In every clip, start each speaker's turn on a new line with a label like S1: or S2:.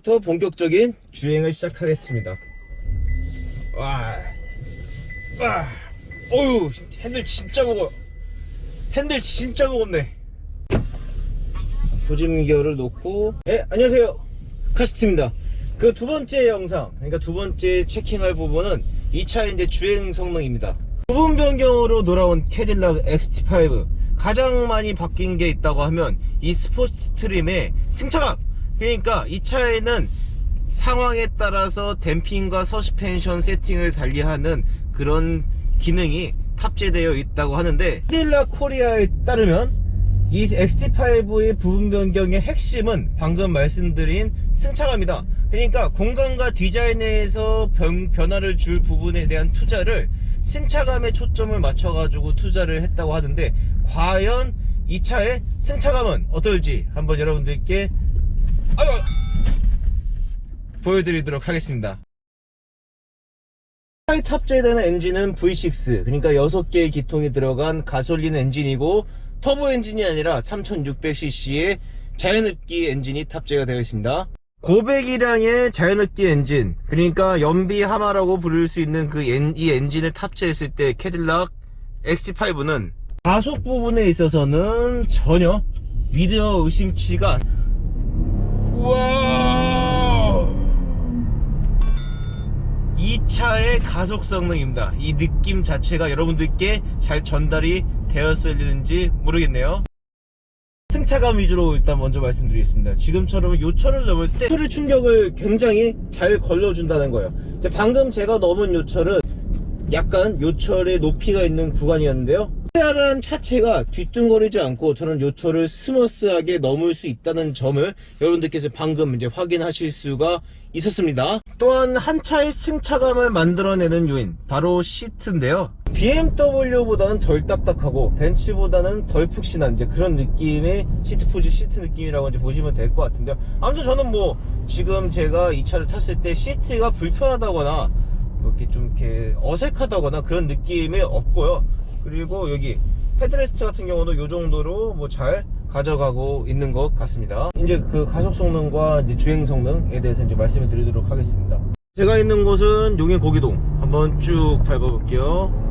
S1: 지금부터 본격적인 주행을 시작하겠습니다. 어휴, 핸들 진짜 무거워. 핸들 진짜 무겁네. 보짐기어를 놓고, 안녕하세요, 카스트입니다. 그 두 번째 영상, 그러니까 두 번째 체킹할 부분은 이 차의 이제 주행 성능입니다. 부분 변경으로 돌아온 캐딜락 XT5, 가장 많이 바뀐 게 있다고 하면 이 스포츠 트림의 승차감. 그러니까 이 차에는 상황에 따라서 댐핑과 서스펜션 세팅을 달리하는 그런 기능이 탑재되어 있다고 하는데, 캐딜락 코리아에 따르면 이 XT5의 부분 변경의 핵심은 방금 말씀드린 승차감이다. 그러니까 공간과 디자인에서 변화를 줄 부분에 대한 투자를 승차감에 초점을 맞춰가지고 투자를 했다고 하는데, 과연 이 차의 승차감은 어떨지 한번 여러분들께 보여드리도록 하겠습니다. 차에 탑재되는 엔진은 V6, 그러니까 6개의 기통이 들어간 가솔린 엔진이고, 터보 엔진이 아니라 3600cc의 자연흡기 엔진이 탑재가 되어 있습니다. 고배기량의 자연흡기 엔진, 그러니까 연비 하마라고 부를 수 있는 이 엔진을 탑재했을 때 캐딜락 XT5는 가속 부분에 있어서는 전혀 미디어 의심치가. 우와, 이 차의 가속 성능입니다. 이 느낌 자체가 여러분들께 잘 전달이 되었을는지 모르겠네요. 승차감 위주로 일단 먼저 말씀드리겠습니다. 지금처럼 요철을 넘을 때 소리 충격을 굉장히 잘 걸러준다는 거예요. 방금 제가 넘은 요철은 약간 요철의 높이가 있는 구간이었는데요, 코리아라는 차체가 뒤뚱거리지 않고 저는 요철을 스무스하게 넘을 수 있다는 점을 여러분들께서 방금 이제 확인하실 수가 있었습니다. 또한 한 차의 승차감을 만들어내는 요인, 바로 시트인데요. BMW보다는 덜 딱딱하고 벤츠보다는 덜 푹신한 이제 그런 느낌의 시트 느낌이라고 이제 보시면 될 것 같은데요. 아무튼 저는 뭐 지금 제가 이 차를 탔을 때 시트가 불편하다거나 이렇게 어색하다거나 그런 느낌이 없고요. 그리고 여기 헤드레스트 같은 경우도 이 정도로 뭐 잘 가져가고 있는 것 같습니다. 이제 그 가속 성능과 이제 주행 성능에 대해서 이제 말씀을 드리도록 하겠습니다. 제가 있는 곳은 용인 고기동. 한번 쭉 밟아볼게요.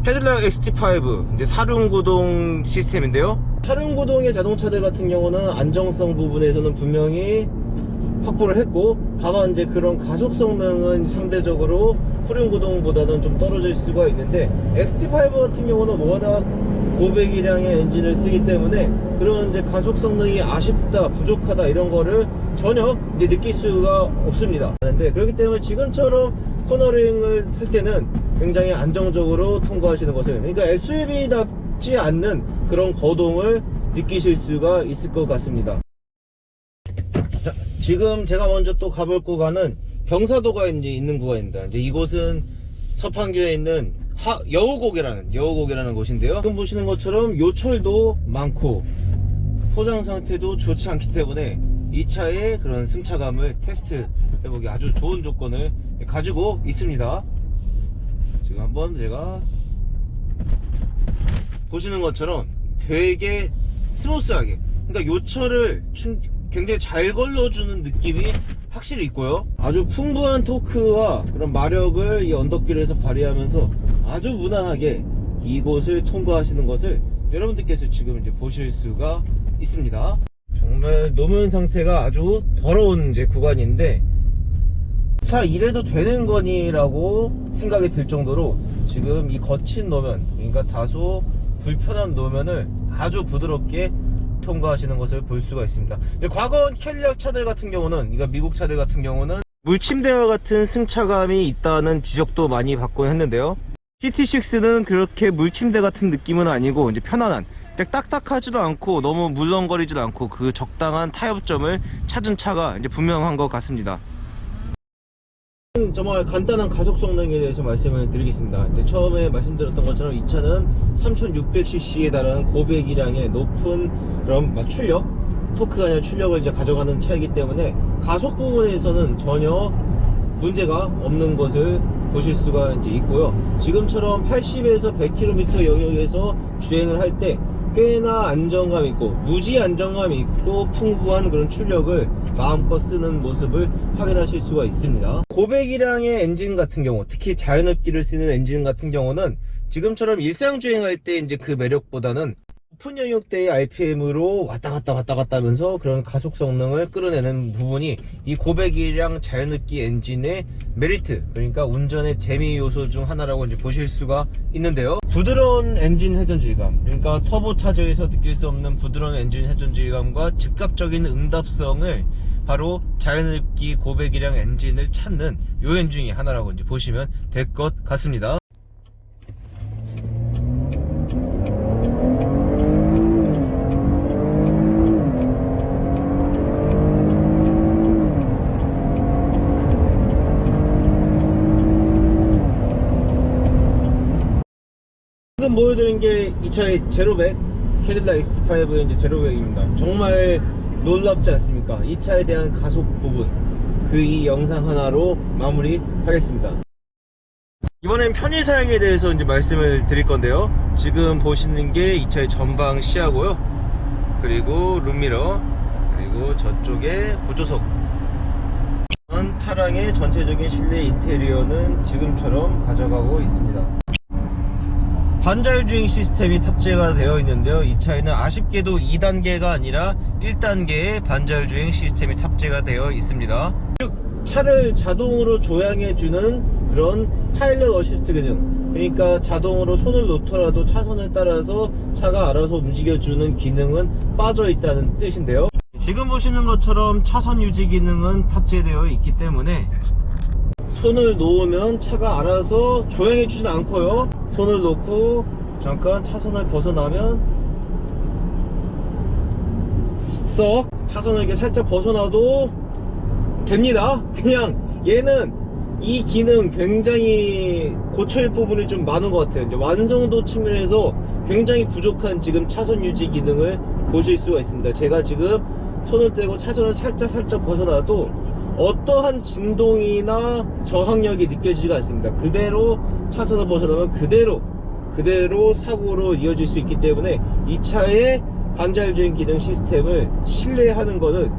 S1: 캐딜락 XT5 이제 사륜구동 시스템인데요, 사륜구동의 자동차들 같은 경우는 안정성 부분에서는 분명히 확보를 했고, 다만 이제 그런 가속 성능은 상대적으로 후륜구동보다는 좀 떨어질 수가 있는데, XT5 같은 경우는 워낙 고배기량의 엔진을 쓰기 때문에 그런 이제 가속 성능이 아쉽다, 부족하다 이런 거를 전혀 이제 느낄 수가 없습니다. 그렇기 때문에 지금처럼 코너링을 할 때는 굉장히 안정적으로 통과하시는 것을, 그러니까 SUV답지 않는 그런 거동을 느끼실 수가 있을 것 같습니다. 자, 지금 제가 먼저 또 가볼 구간은 경사도가 이제 있는 구간입니다. 이제 이곳은 서판교에 있는 여우고개라는 곳인데요. 지금 보시는 것처럼 요철도 많고 포장 상태도 좋지 않기 때문에 이 차의 그런 승차감을 테스트 해보기 아주 좋은 조건을 가지고 있습니다. 지금 한번 제가 보시는 것처럼 되게 스무스하게, 그러니까 요철을 굉장히 잘 걸러주는 느낌이 확실히 있고요. 아주 풍부한 토크와 그런 마력을 이 언덕길에서 발휘하면서 아주 무난하게 이곳을 통과하시는 것을 여러분들께서 지금 이제 보실 수가 있습니다. 정말 노면 상태가 아주 더러운 이제 구간인데, 차 이래도 되는 거니라고 생각이 들 정도로 지금 이 거친 노면, 그러니까 다소 불편한 노면을 아주 부드럽게 통과하시는 것을 볼 수가 있습니다. 과거 캐딜락 차들 같은 경우는, 그러니까 미국 차들 같은 경우는 물침대와 같은 승차감이 있다는 지적도 많이 받곤 했는데요, GT6는 그렇게 물침대 같은 느낌은 아니고 이제 편안한, 딱딱하지도 않고 너무 물렁거리지도 않고 그 적당한 타협점을 찾은 차가 이제 분명한 것 같습니다. 정말 간단한 가속 성능에 대해서 말씀을 드리겠습니다. 이제 처음에 말씀드렸던 것처럼 이 차는 3600cc에 달하는 고배기량의 높은 그런 출력, 토크가 아니라 출력을 이제 가져가는 차이기 때문에 가속 부분에서는 전혀 문제가 없는 것을 보실 수가 이제 있고요. 지금처럼 80에서 100km 영역에서 주행을 할 때 꽤나 안정감 있고 무지 안정감 있고 풍부한 그런 출력을 마음껏 쓰는 모습을 확인하실 수가 있습니다. 고배기량의 엔진 같은 경우, 특히 자연흡기를 쓰는 엔진 같은 경우는 지금처럼 일상 주행할 때 이제 그 매력보다는 높은 영역대의 RPM으로 왔다 갔다 하면서 그런 가속 성능을 끌어내는 부분이 이 고배기량 자연흡기 엔진의 메리트, 그러니까 운전의 재미 요소 중 하나라고 이제 보실 수가 있는데요. 부드러운 엔진 회전 질감, 그러니까 터보차저에서 느낄 수 없는 부드러운 엔진 회전 질감과 즉각적인 응답성을 바로 자연흡기 고배기량 엔진을 찾는 요 엔진이 하나라고 이제 보시면 될 것 같습니다. 지금 보여드린 게 이 차의 제로백, 캐딜락 XT5의 이제 제로백입니다. 정말 놀랍지 않습니까? 이 차에 대한 가속 부분, 이 영상 하나로 마무리하겠습니다. 이번엔 편의 사양에 대해서 이제 말씀을 드릴 건데요. 지금 보시는 게 이 차의 전방 시야고요. 그리고 룸미러, 그리고 저쪽에 보조석. 차량의 전체적인 실내 인테리어는 지금처럼 가져가고 있습니다. 반자율주행 시스템이 탑재가 되어 있는데요. 이 차에는 아쉽게도 2단계가 아니라 1단계의 반자율주행 시스템이 탑재가 되어 있습니다. 즉 차를 자동으로 조향해주는 그런 파일럿 어시스트 기능, 그러니까 자동으로 손을 놓더라도 차선을 따라서 차가 알아서 움직여주는 기능은 빠져 있다는 뜻인데요. 지금 보시는 것처럼 차선 유지 기능은 탑재되어 있기 때문에 손을 놓으면 차가 알아서 조향해 주진 않고요. 손을 놓고 잠깐 차선을 벗어나면 썩 차선을 이렇게 살짝 벗어나도 됩니다. 그냥 얘는 이 기능 굉장히 고쳐일 부분이 좀 많은 것 같아요. 이제 완성도 측면에서 굉장히 부족한 지금 차선 유지 기능을 보실 수가 있습니다. 제가 지금 손을 떼고 차선을 살짝 벗어나도 어떠한 진동이나 저항력이 느껴지지가 않습니다. 그대로 차선을 벗어나면 그대로 사고로 이어질 수 있기 때문에 이 차의 반자율주행 기능 시스템을 신뢰하는 것은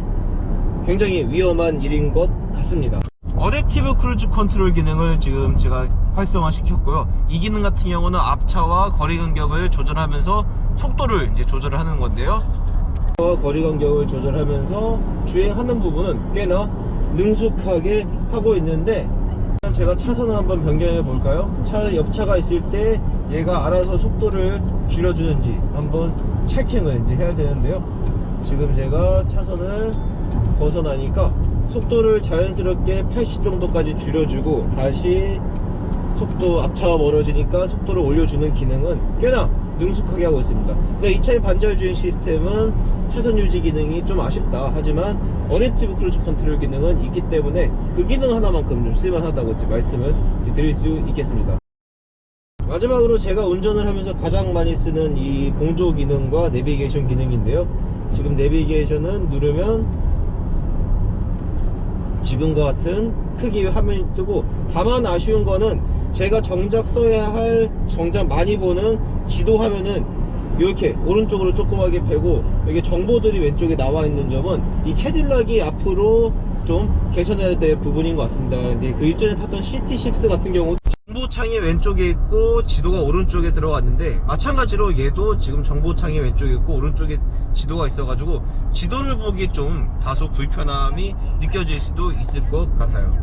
S1: 굉장히 위험한 일인 것 같습니다. 어댑티브 크루즈 컨트롤 기능을 지금 제가 활성화 시켰고요. 이 기능 같은 경우는 앞차와 거리 간격을 조절하면서 속도를 이제 조절을 하는 건데요. 거리 간격을 조절하면서 주행하는 부분은 꽤나 능숙하게 하고 있는데, 제가 차선을 한번 변경해 볼까요? 옆차가 있을 때 얘가 알아서 속도를 줄여주는지 한번 체킹을 이제 해야 되는데요. 지금 제가 차선을 벗어나니까 속도를 자연스럽게 80 정도까지 줄여주고 다시 속도, 앞차와 멀어지니까 속도를 올려주는 기능은 꽤나 능숙하게 하고 있습니다. 근데 이 차의 반자율주행 시스템은 차선 유지 기능이 좀 아쉽다 하지만 어댑티브 크루즈 컨트롤 기능은 있기 때문에 그 기능 하나만큼 좀 쓸만하다고 말씀을 드릴 수 있겠습니다. 마지막으로 제가 운전을 하면서 가장 많이 쓰는 이 공조 기능과 내비게이션 기능인데요. 지금 내비게이션은 누르면 지금과 같은 크기의 화면이 뜨고, 다만 아쉬운 거는 제가 정작 써야 할, 정작 많이 보는 지도 화면은 이렇게 오른쪽으로 조그맣게 펴고 여기 정보들이 왼쪽에 나와 있는 점은 이 캐딜락이 앞으로 좀 개선해야 될 부분인 것 같습니다. 근데 그 일전에 탔던 CT6 같은 경우 정보창이 왼쪽에 있고 지도가 오른쪽에 들어갔는데, 마찬가지로 얘도 지금 정보창이 왼쪽에 있고 오른쪽에 지도가 있어가지고 지도를 보기 좀 다소 불편함이 느껴질 수도 있을 것 같아요.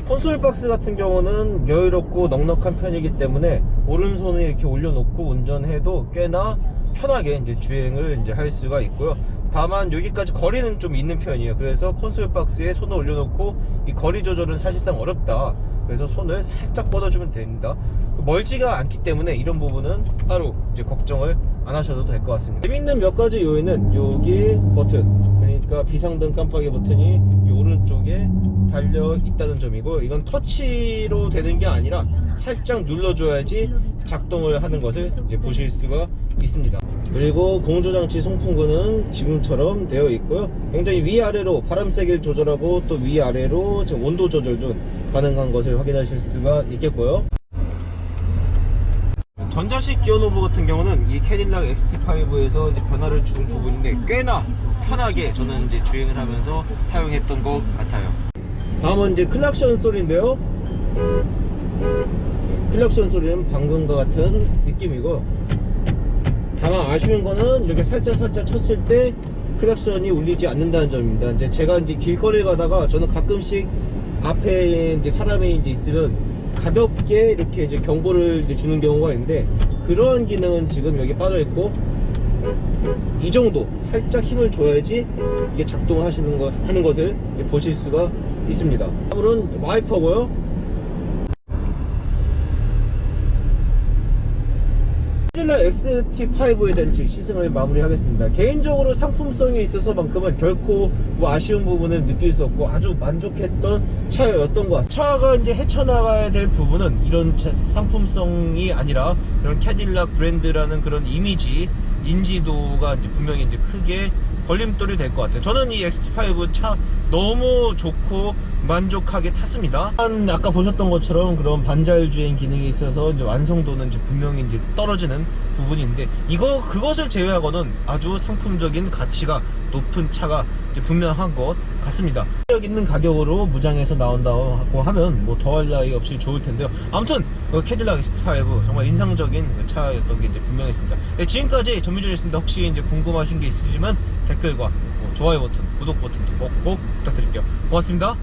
S1: 콘솔 박스 같은 경우는 여유롭고 넉넉한 편이기 때문에 오른손을 이렇게 올려놓고 운전해도 꽤나 편하게 이제 주행을 이제 할 수가 있고요. 다만 여기까지 거리는 좀 있는 편이에요. 그래서 콘솔 박스에 손을 올려놓고 이 거리 조절은 사실상 어렵다. 그래서 손을 살짝 뻗어주면 됩니다. 멀지가 않기 때문에 이런 부분은 따로 이제 걱정을 안 하셔도 될 것 같습니다. 재밌는 몇 가지 요인은 여기 버튼, 그러니까 비상등 깜빡이 버튼이 이 오른쪽에 달려 있다는 점이고, 이건 터치로 되는 게 아니라 살짝 눌러줘야지 작동을 하는 것을 이제 보실 수가 있습니다. 그리고 공조장치 송풍구는 지금처럼 되어 있고요. 굉장히 위아래로 바람 세기를 조절하고 또 위아래로 지금 온도 조절도 가능한 것을 확인하실 수가 있겠고요. 전자식 기어 노브 같은 경우는 이 캐딜락 XT5에서 이제 변화를 준 부분인데 꽤나 편하게 저는 이제 주행을 하면서 사용했던 것 같아요. 다음은 이제 클락션 소리인데요. 클락션 소리는 방금과 같은 느낌이고, 다만 아쉬운 거는 이렇게 살짝 쳤을 때 클락션이 울리지 않는다는 점입니다. 이제 제가 이제 길거리에 가다가 저는 가끔씩 앞에 이제 사람이 이제 있으면 가볍게 이렇게 이제 경보를 이제 주는 경우가 있는데, 그러한 기능은 지금 여기 빠져 있고, 이 정도 살짝 힘을 줘야지 이게 작동하는 것을 보실 수가 있습니다. 다음은 와이퍼고요. 캐딜락 XT5에 대한 시승을 마무리하겠습니다. 개인적으로 상품성에 있어서만큼은 결코 뭐 아쉬운 부분을 느낄 수 없고 아주 만족했던 차였던 것 같습니다. 차가 이제 헤쳐나가야 될 부분은 이런 상품성이 아니라 이런 캐딜락 브랜드라는 그런 이미지, 인지도가 이제 분명히 이제 크게 걸림돌이 될 것 같아요. 저는 이 XT5 차 너무 좋고 만족하게 탔습니다. 아까 보셨던 것처럼 그런 반자율 주행 기능이 있어서 이제 완성도는 이제 분명히 이제 떨어지는 부분인데, 그것을 제외하고는 아주 상품적인 가치가 높은 차가 이제 분명한 것 같습니다. 력 있는 가격으로 무장해서 나온다고 하면 뭐 더할 나위 없이 좋을 텐데요. 아무튼 캐딜락 XT5 정말 인상적인 차였던 게 이제 분명했습니다. 네, 지금까지 전미준이었습니다. 혹시 이제 궁금하신 게 있으시면 댓글과 좋아요 버튼, 구독 버튼도 꼭 부탁드릴게요. 고맙습니다.